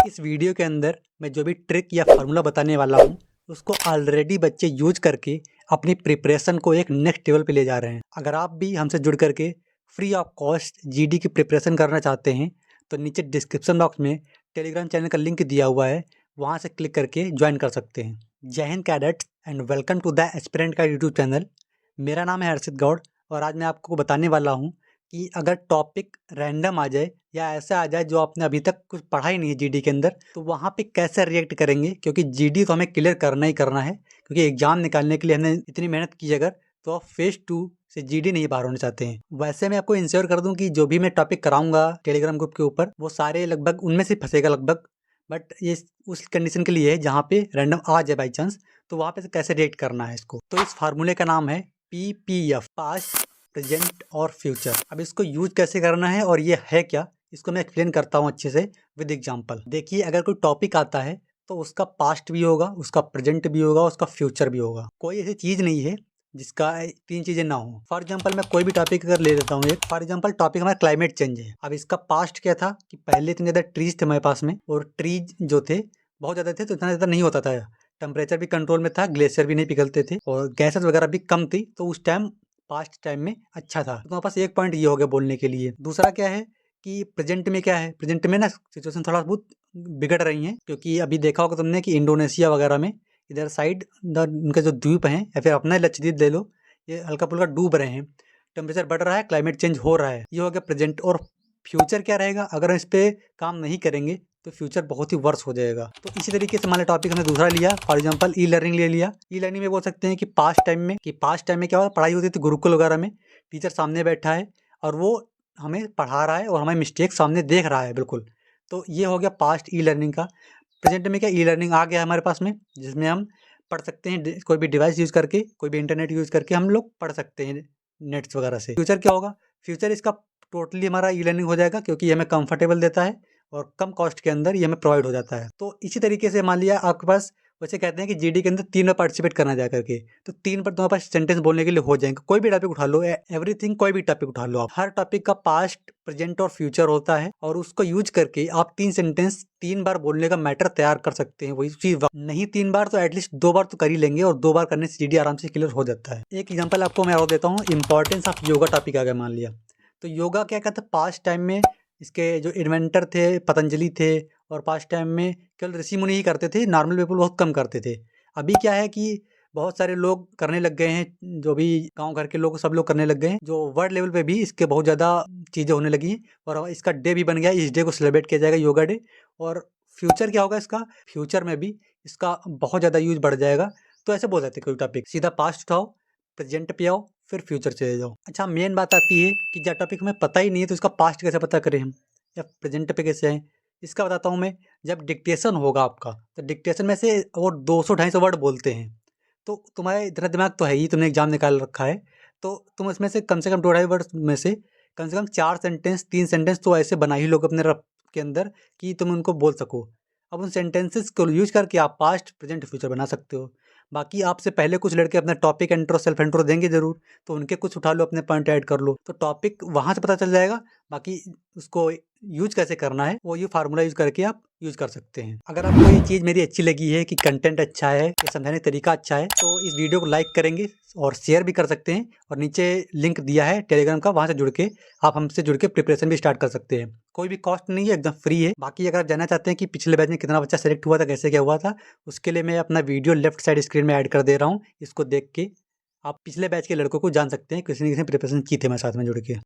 इस वीडियो के अंदर मैं जो भी ट्रिक या फार्मूला बताने वाला हूँ उसको ऑलरेडी बच्चे यूज करके अपनी प्रिपरेशन को एक नेक्स्ट लेवल पे ले जा रहे हैं। अगर आप भी हमसे जुड़ करके फ्री ऑफ कॉस्ट जीडी की प्रिपरेशन करना चाहते हैं तो नीचे डिस्क्रिप्शन बॉक्स में टेलीग्राम चैनल का लिंक दिया हुआ है, वहाँ से क्लिक करके ज्वाइन कर सकते हैं। जय हिंद cadets and welcome to the aspirant का यूट्यूब चैनल। मेरा नाम है हर्षित गौड़ और आज मैं आपको बताने वाला हूँ कि अगर टॉपिक रैंडम आ जाए या ऐसा आ जाए जो आपने अभी तक कुछ पढ़ा ही नहीं है जीडी के अंदर, तो वहाँ पे कैसे रिएक्ट करेंगे। क्योंकि जीडी तो हमें क्लियर करना ही करना है, क्योंकि एग्जाम निकालने के लिए हमने इतनी मेहनत की अगर, तो आप फेज 2 से जीडी नहीं पार होना चाहते हैं। वैसे मैं आपको इंश्योर कर दूं कि जो भी मैं टॉपिक कराऊंगा टेलीग्राम ग्रुप के ऊपर वो सारे लगभग उनमें से फंसेगा लगभग, बट ये उस कंडीशन के लिए है जहाँ पे रैंडम आ जाए बाई चांस, तो वहाँ पे कैसे रिएक्ट करना है इसको। तो इस फार्मूले का नाम है PPF, पास्ट प्रेजेंट और फ्यूचर। अब इसको यूज कैसे करना है और ये है क्या, इसको मैं एक्सप्लेन करता हूँ अच्छे से विद एग्जांपल। देखिए, अगर कोई टॉपिक आता है तो उसका पास्ट भी होगा, उसका प्रेजेंट भी होगा, उसका फ्यूचर भी होगा। कोई ऐसी चीज़ नहीं है जिसका 3 चीज़ें ना हो। फॉर एग्जांपल मैं कोई भी टॉपिक अगर ले लेता हूँ, एक फॉर एग्जांपल टॉपिक हमारा क्लाइमेट चेंज है। अब इसका पास्ट क्या था कि पहले इतने ज़्यादा ट्रीज थे हमारे पास में, और ट्रीज जो थे बहुत ज़्यादा थे, तो इतना ज़्यादा नहीं होता था, टेम्परेचर भी कंट्रोल में था, ग्लेशियर भी नहीं पिघलते थे, और गैसेस वगैरह भी कम थी, तो उस टाइम पास्ट टाइम में अच्छा था। तो पास एक पॉइंट ये हो गया बोलने के लिए। दूसरा क्या है कि प्रेजेंट में क्या है, प्रेजेंट में ना सिचुएशन थोड़ा बहुत बिगड़ रही है, क्योंकि अभी देखा होगा तुमने कि इंडोनेशिया वगैरह में इधर साइड उनके जो द्वीप हैं या फिर अपना लक्षद्वीप ले लो, ये हल्का फुल्का डूब रहे हैं, टेम्परेचर बढ़ रहा है, क्लाइमेट चेंज हो रहा है। ये हो गया प्रेजेंट। और फ्यूचर क्या रहेगा, अगर हम इस पर काम नहीं करेंगे तो फ्यूचर बहुत ही वर्स हो जाएगा। तो इसी तरीके से मान लो टॉपिक हमने दूसरा लिया, फॉर एग्जांपल ई लर्निंग ले लिया। ई लर्निंग में बोल सकते हैं कि पास्ट टाइम में क्या होता है, पढ़ाई होती थी गुरुकुल वगैरह में, टीचर सामने बैठा है और वो हमें पढ़ा रहा है और हमें मिस्टेक सामने देख रहा है बिल्कुल। तो ये हो गया पास्ट ई लर्निंग का। प्रेजेंट में क्या, ई लर्निंग आ गया हमारे पास में, जिसमें हम पढ़ सकते हैं, कोई भी डिवाइस यूज़ करके, कोई भी इंटरनेट यूज़ करके हम लोग पढ़ सकते हैं नेट्स वगैरह से। फ्यूचर क्या होगा, फ्यूचर इसका टोटली हमारा ई लर्निंग हो जाएगा, क्योंकि ये हमें कंफर्टेबल देता है और कम कॉस्ट के अंदर ये हमें प्रोवाइड हो जाता है। तो इसी तरीके से मान लिया आपके पास, वैसे कहते हैं कि जीडी के अंदर 3 बार पार्टिसिपेट करना जा करके, तो 3 बार तुम्हारे पास सेंटेंस बोलने के लिए हो जाएंगे। कोई भी टॉपिक उठा लो, एवरीथिंग, कोई भी टॉपिक उठा लो आप, हर टॉपिक का पास्ट प्रेजेंट और फ्यूचर होता है, और उसको यूज करके आप 3 सेंटेंस 3 बार बोलने का मैटर तैयार कर सकते हैं। वही चीज नहीं 3 बार तो एटलीस्ट 2 बार तो कर ही लेंगे, और 2 बार करने से जीडी आराम से क्लियर हो जाता है। एक एग्जाम्पल आपको मैं और देता हूँ, इंपॉर्टेंस ऑफ योगा टॉपिक आ गया मान लिया, तो योगा क्या कहता है, पास्ट टाइम में इसके जो इन्वेंटर थे पतंजलि थे, और पास्ट टाइम में केवल ऋषि मुनि ही करते थे, नॉर्मल पीपल बहुत कम करते थे। अभी क्या है कि बहुत सारे लोग करने लग गए हैं, जो भी गांव घर के लोग सब लोग करने लग गए हैं, जो वर्ल्ड लेवल पे भी इसके बहुत ज़्यादा चीज़ें होने लगी हैं, और इसका डे भी बन गया, इस डे को सेलिब्रेट किया जाएगा, योगा डे। और फ्यूचर क्या होगा इसका, फ्यूचर में भी इसका बहुत ज़्यादा यूज बढ़ जाएगा। तो ऐसे बोल सकते हैं, कोई टॉपिक सीधा पास्ट उठाओ, प्रेजेंट पे आओ, फिर फ्यूचर चले जाओ। अच्छा, मेन बात आती है कि जब टॉपिक हमें पता ही नहीं है तो इसका पास्ट कैसे पता करें हम, या प्रेजेंट पे कैसे आए, इसका बताता हूँ मैं। जब डिक्टेशन होगा आपका, तो डिक्टेशन में से वो 200-250 वर्ड बोलते हैं, तो तुम्हारे इतना दिमाग तो है ही, तुमने एग्जाम निकाल रखा है, तो तुम इसमें से कम 2-2.5 वर्ड में से कम 4 सेंटेंस 3 सेंटेंस तो ऐसे बना ही लोग अपने रफ के अंदर कि तुम उनको बोल सको। अब उन सेंटेंसेस को यूज करके आप पास्ट प्रेजेंट फ्यूचर बना सकते हो। बाकी आपसे पहले कुछ लड़के अपना टॉपिक इंट्रो सेल्फ इंट्रो देंगे जरूर, तो उनके कुछ उठा लो, अपने पॉइंट ऐड कर लो, तो टॉपिक वहाँ से पता चल जाएगा। बाकी उसको यूज कैसे करना है वो ये फार्मूला यूज करके आप यूज कर सकते हैं। अगर आपको ये चीज़ मेरी अच्छी लगी है कि कंटेंट अच्छा है, ये समझाने का तरीका अच्छा है, तो इस वीडियो को लाइक करेंगे और शेयर भी कर सकते हैं, और नीचे लिंक दिया है टेलीग्राम का, वहाँ से जुड़ के आप हमसे जुड़ के प्रिपरेशन भी स्टार्ट कर सकते हैं। कोई भी कॉस्ट नहीं है, एकदम फ्री है। बाकी अगर आप जानना चाहते हैं कि पिछले बैच में कितना बच्चा सेलेक्ट हुआ था, कैसे क्या हुआ था, उसके लिए मैं अपना वीडियो लेफ्ट साइड स्क्रीन में ऐड कर दे रहा हूँ। इसको देख के आप पिछले बैच के लड़कों को जान सकते हैं, किसी न किसी प्रिपरेशन की थे मैं साथ में जुड़ के।